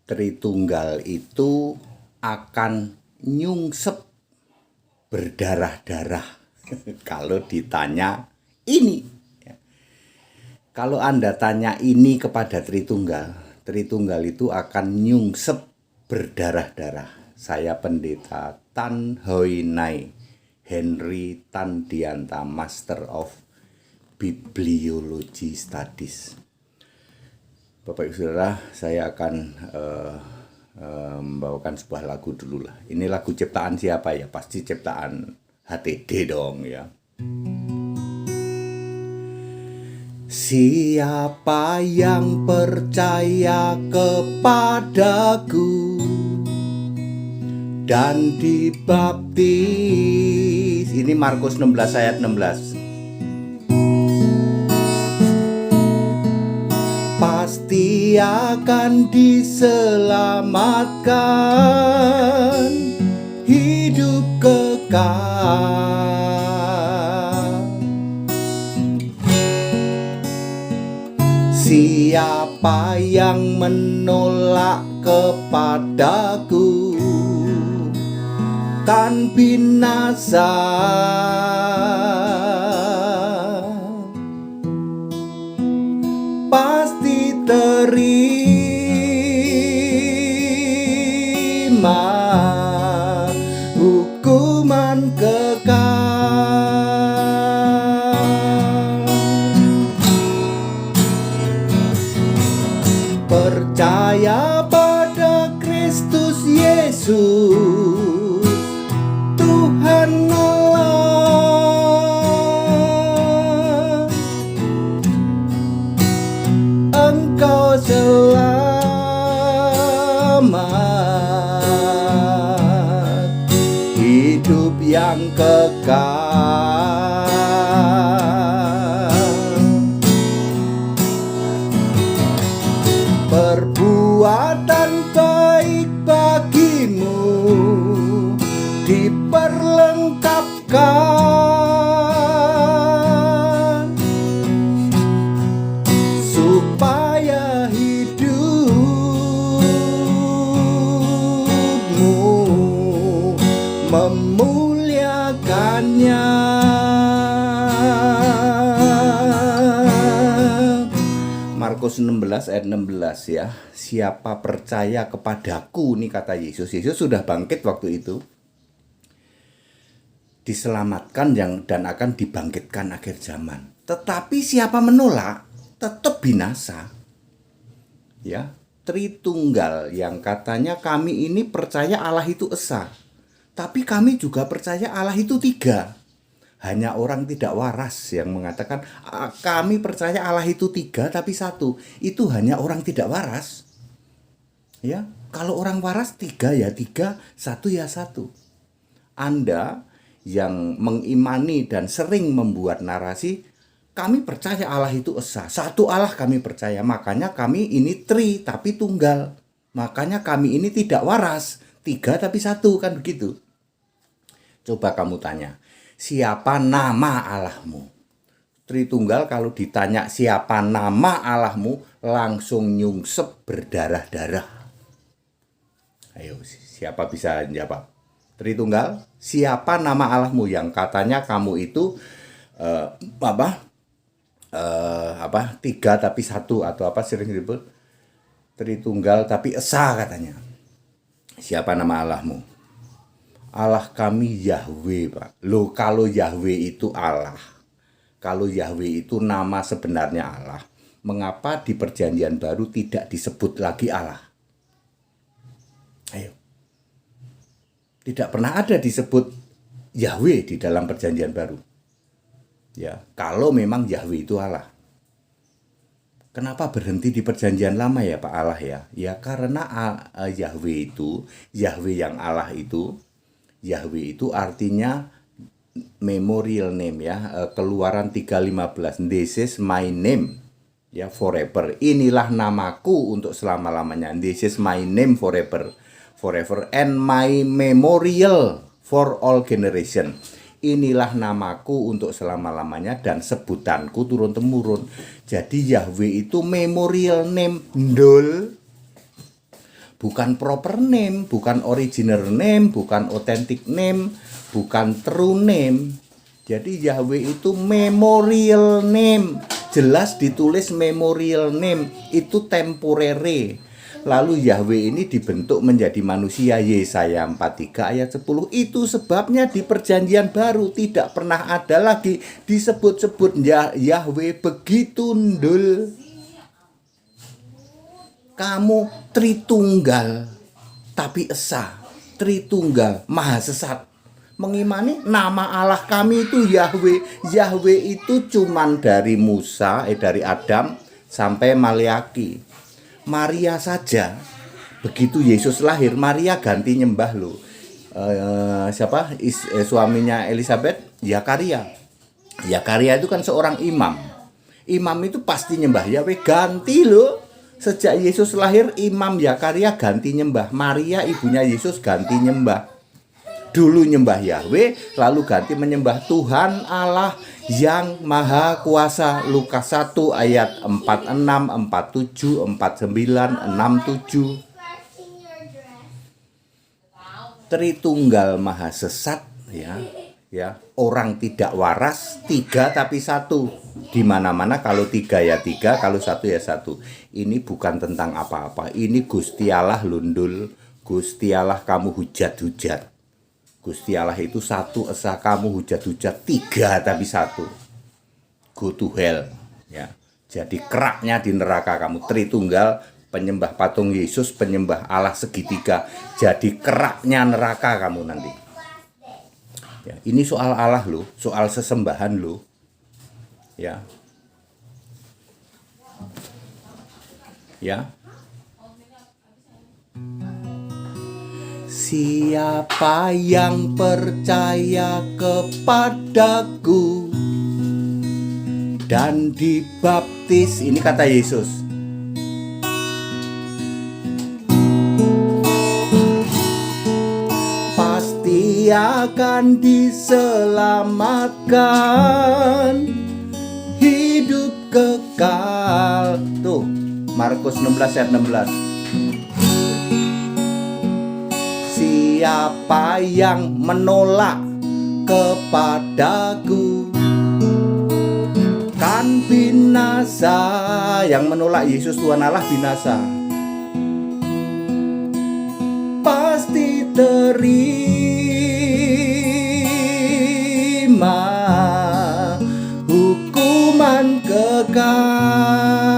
Tritunggal itu akan nyungsep berdarah-darah kalau ditanya ini. Kalau Anda tanya ini kepada Tritunggal, Tritunggal itu akan nyungsep berdarah-darah. Saya Pendeta Tan Hoi Nai Henry Tandianta, Master of Bibliology Studies. Bapak Ibu Saudara, saya akan membawakan sebuah lagu dulu lah. Ini lagu ciptaan siapa ya? Pasti ciptaan HTD dong ya. Siapa yang percaya kepadaku dan dibaptis. Ini Markus 16 ayat 16. Pasti akan diselamatkan hidup kekal. Siapa yang menolak kepadaku kan binasa. Pasti terima hukuman kekal. Percaya pada Kristus Yesus, Tuhan Allah, engkau selamat, hidup yang kekal. Perbuatan baik bagimu diperlengkapkan supaya hidupmu memuliakannya. Markus 16 ayat 16 ya. Siapa percaya kepadaku, nih kata Yesus. Yesus sudah bangkit waktu itu, diselamatkan dan akan dibangkitkan akhir zaman. Tetapi siapa menolak tetap binasa. Ya, Tritunggal yang katanya kami ini percaya Allah itu esa, tapi kami juga percaya Allah itu tiga. Hanya orang tidak waras yang mengatakan kami percaya Allah itu tiga tapi satu. Itu hanya orang tidak waras. Ya, kalau orang waras tiga ya tiga, satu ya satu. Anda yang mengimani dan sering membuat narasi kami percaya Allah itu esa, satu Allah kami percaya, makanya kami ini tri tapi tunggal, makanya kami ini tidak waras, tiga tapi satu, kan begitu. Coba kamu tanya, siapa nama Allahmu? Tritunggal kalau ditanya siapa nama Allahmu, langsung nyungsep berdarah-darah. Ayo, siapa bisa jawab? Tritunggal, siapa nama Allahmu yang katanya kamu itu tiga tapi satu, atau apa sering disebut Tritunggal tapi esa katanya. Siapa nama Allahmu? Allah kami Yahweh, Pak. Loh, kalau Yahweh itu Allah, kalau Yahweh itu nama sebenarnya Allah, mengapa di Perjanjian Baru tidak disebut lagi Allah? Ayo. Tidak pernah ada disebut Yahweh di dalam Perjanjian Baru. Ya, kalau memang Yahweh itu Allah. Kenapa berhenti di Perjanjian Lama ya Pak Allah ya? Ya karena Yahweh itu, Yahweh yang Allah itu, Yahweh itu artinya memorial name ya. Keluaran 3:15, this is my name ya forever. Inilah namaku untuk selama-lamanya. This is my name forever. Forever and my memorial for all generation. Inilah namaku untuk selama-lamanya dan sebutanku turun-temurun. Jadi Yahweh itu memorial name, ndol. bukan proper name, bukan original name, bukan authentic name, bukan true name. Jadi Yahweh itu memorial name, jelas ditulis memorial name, itu temporary. Lalu Yahweh ini dibentuk menjadi manusia, Yesaya 43 ayat 10. Itu sebabnya di perjanjian baru tidak pernah ada lagi disebut-sebut Yahweh begitu ndul. Kamu Tritunggal tapi esa, Tritunggal maha sesat. Mengimani nama Allah kami itu Yahweh. Yahweh itu cuman dari Musa, dari Adam sampai Maleaki. Maria saja, begitu Yesus lahir, Maria ganti nyembah loh. Suaminya Elizabeth, Zakaria. Zakaria itu kan seorang imam. Imam itu pasti nyembah Yahweh, ganti loh. Sejak Yesus lahir, Imam Zakaria ganti nyembah. Maria ibunya Yesus ganti nyembah. Dulu nyembah Yahweh, lalu ganti menyembah Tuhan Allah yang Maha Kuasa. Lukas 1 ayat 46, 47, 49, 67. Tritunggal maha sesat, ya. Orang tidak waras, 3 tapi 1. Di mana-mana kalau 3 ya 3, kalau 1 ya 1. Ini bukan tentang apa-apa. Ini Gusti Allah lundul, Gusti Allah kamu hujat-hujat. Gusti Allah itu 1 esa, kamu hujat-hujat 3 tapi 1. Go to hell, ya. Jadi keraknya di neraka kamu. Tritunggal, penyembah patung Yesus, penyembah Allah segitiga. Jadi keraknya neraka kamu nanti. Ya, ini soal Allah loh, soal sesembahan loh. Ya. Ya. Siapa yang percaya kepadaku dan dibaptis, ini kata Yesus, pasti akan diselamatkan, hidup kekal. Tuh, Markus 16 ayat 16. Siapa yang menolak kepadaku kan binasa. Yang menolak Yesus Tuhan Allah binasa. Pasti terima hukuman kekal.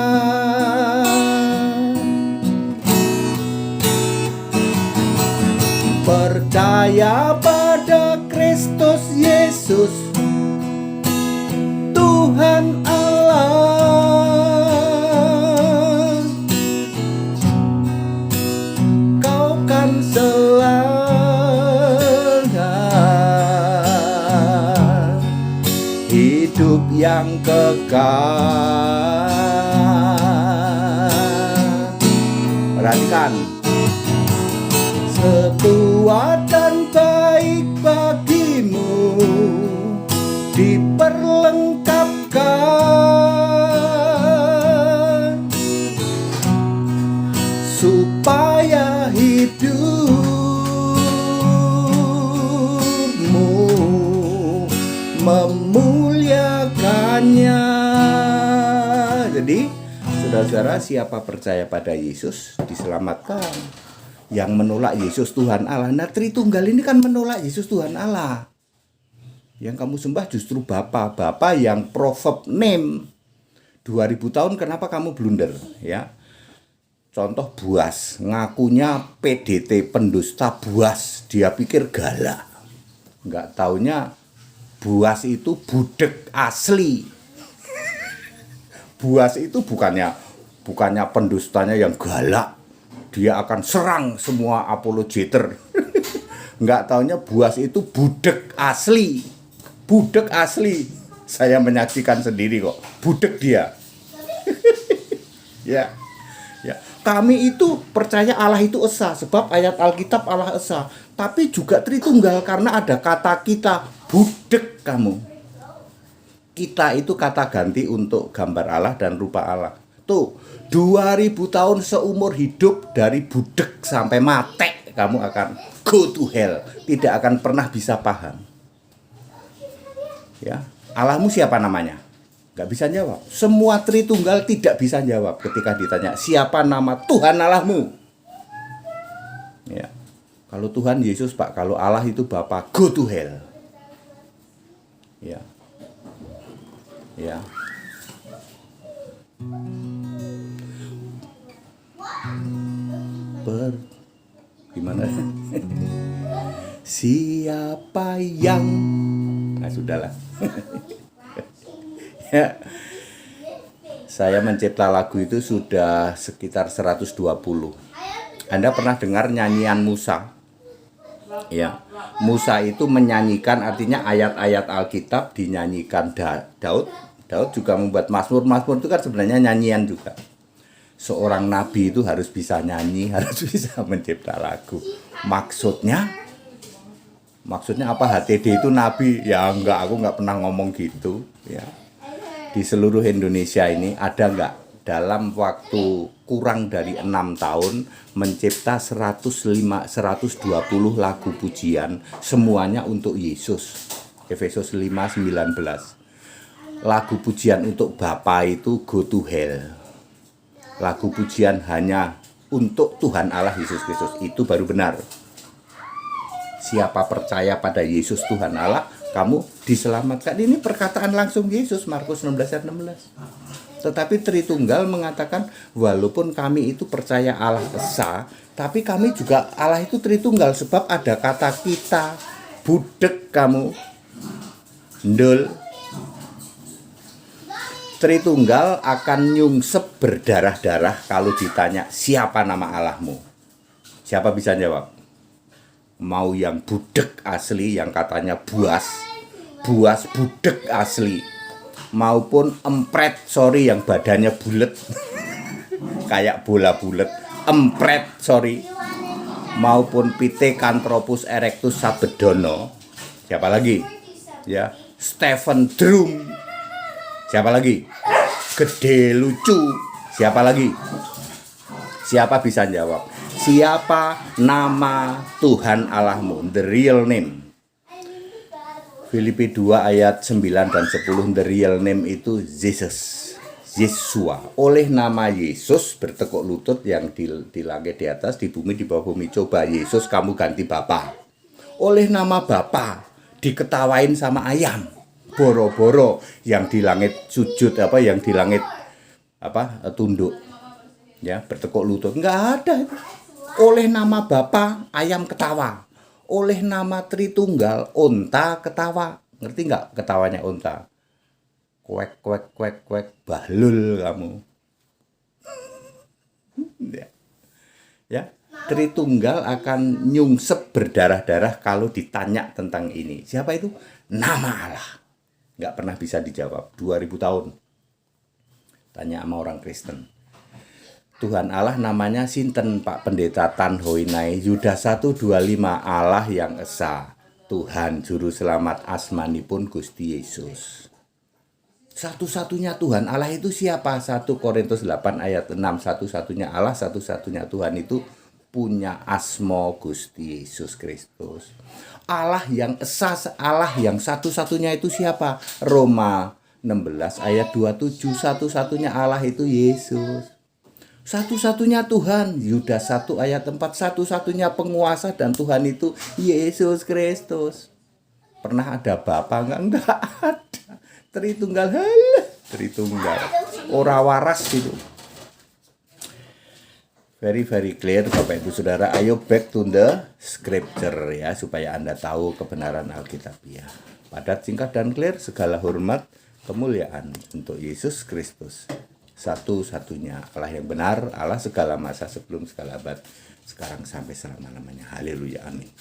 Percaya pada Kristus Yesus Tuhan Allah, kau kan selamat, hidup yang kekal. Perhatikan, setua dan baik bagimu diperlengkapkan supaya hidupmu memuliakannya. Jadi saudara-saudara, siapa percaya pada Yesus diselamatkan. Yang menolak Yesus Tuhan Allah, nah Tritunggal ini kan menolak Yesus Tuhan Allah. Yang kamu sembah justru Bapa yang proverb name. 2000 tahun kenapa kamu blunder, ya? Contoh Boas, ngakunya PDT, pendusta Boas, dia pikir galak. Enggak taunya Boas itu budek asli. Boas itu bukannya pendustanya yang galak. Dia akan serang semua apologeter. Enggak taunya Boas itu budek asli. Budek asli. Saya menyaksikan sendiri kok. Budek dia. Ya. Ya. Kami itu percaya Allah itu esa, sebab ayat Alkitab Allah esa. Tapi juga Tritunggal karena ada kata kita, budek kamu. Kita itu kata ganti untuk gambar Allah dan rupa Allah. Tuh, 2000 tahun seumur hidup dari budek sampai mati kamu akan go to hell, tidak akan pernah bisa paham. Ya, Allahmu siapa namanya? Gak bisa jawab. Semua Tritunggal tidak bisa jawab ketika ditanya siapa nama Tuhan Allahmu. Ya. Kalau Tuhan Yesus, Pak, kalau Allah itu Bapa, go to hell. Ya. Ya. Gimana? Siapa yang sudahlah. Ya. Saya mencipta lagu itu sudah sekitar 120. Anda pernah dengar nyanyian Musa? Ya. Musa itu menyanyikan, artinya ayat-ayat Alkitab dinyanyikan Daud. Daud juga membuat mazmur. Mazmur itu kan sebenarnya nyanyian juga. Seorang nabi itu harus bisa nyanyi, harus bisa mencipta lagu. Maksudnya apa? HTD itu nabi? Ya enggak, aku enggak pernah ngomong gitu. Ya. Di seluruh Indonesia ini ada enggak dalam waktu kurang dari 6 tahun mencipta 120 lagu pujian, semuanya untuk Yesus. Efesus 5:19. Lagu pujian untuk Bapa itu go to hell. Lagu pujian hanya untuk Tuhan Allah Yesus Kristus, itu baru benar. Siapa percaya pada Yesus Tuhan Allah, kamu diselamatkan. Ini perkataan langsung Yesus, Markus 16:16. Tetapi Tritunggal mengatakan, walaupun kami itu percaya Allah Esa, tapi kami juga Allah itu Tritunggal, sebab ada kata kita, budek kamu, ndul. Tritunggal akan nyungsep berdarah-darah kalau ditanya siapa nama Allahmu. Siapa bisa jawab? Mau yang budek asli, yang katanya buas budek asli, maupun empret, sorry, yang badannya bulet kayak bola bulet, empret, sorry, maupun Pithecanthropus erectus sabedono. Siapa lagi? Ya, Stephen Drum. Siapa lagi? Gede lucu. Siapa lagi? Siapa bisa jawab? Siapa nama Tuhan Allahmu? The real name. Filipi 2 ayat 9 dan 10. The real name itu Jesus. Yesua. Oleh nama Yesus bertekuk lutut yang di langit di atas, di bumi di bawah bumi. Coba Yesus kamu ganti Bapa. Oleh nama Bapa diketawain sama ayam. Boro-boro yang di langit sujud, yang di langit tunduk, ya, bertekuk lutut. Enggak ada. Oleh nama Bapa ayam ketawa, oleh nama Tritunggal unta ketawa. Ngerti nggak ketawanya unta? Kuek kuek kuek kuek, bahlul kamu. Ya, Tritunggal akan nyungsep berdarah-darah kalau ditanya tentang ini. Siapa itu? Nama Allah. Nggak pernah bisa dijawab. 2000 tahun. Tanya sama orang Kristen. Tuhan Allah namanya sinten, Pak Pendeta Tan Hoinai? Yudas 1:25. Allah yang esa, Tuhan juru selamat asmanipun Gusti Yesus. Satu-satunya Tuhan Allah itu siapa? 1 Korintus 8 ayat 6. Satu-satunya Allah, satu-satunya Tuhan itu punya asma Gusti Yesus Kristus. Allah yang esa, Allah yang satu-satunya itu siapa? Roma 16 ayat 27. Satu-satunya Allah itu Yesus. Satu-satunya Tuhan, Yudas 1 ayat 4. Satu-satunya penguasa dan Tuhan itu Yesus Kristus. Pernah ada Bapa enggak? Enggak ada. Tritunggal, Tritunggal. Ora waras gitu. Very clear, Bapak Ibu Saudara. Ayo back to the scripture ya, supaya Anda tahu kebenaran Alkitabiah. Padat, singkat, dan clear. Segala hormat, kemuliaan untuk Yesus Kristus. Satu-satunya Allah yang benar, Allah segala masa, sebelum segala abad, sekarang sampai selama-lamanya. Haleluya, amin.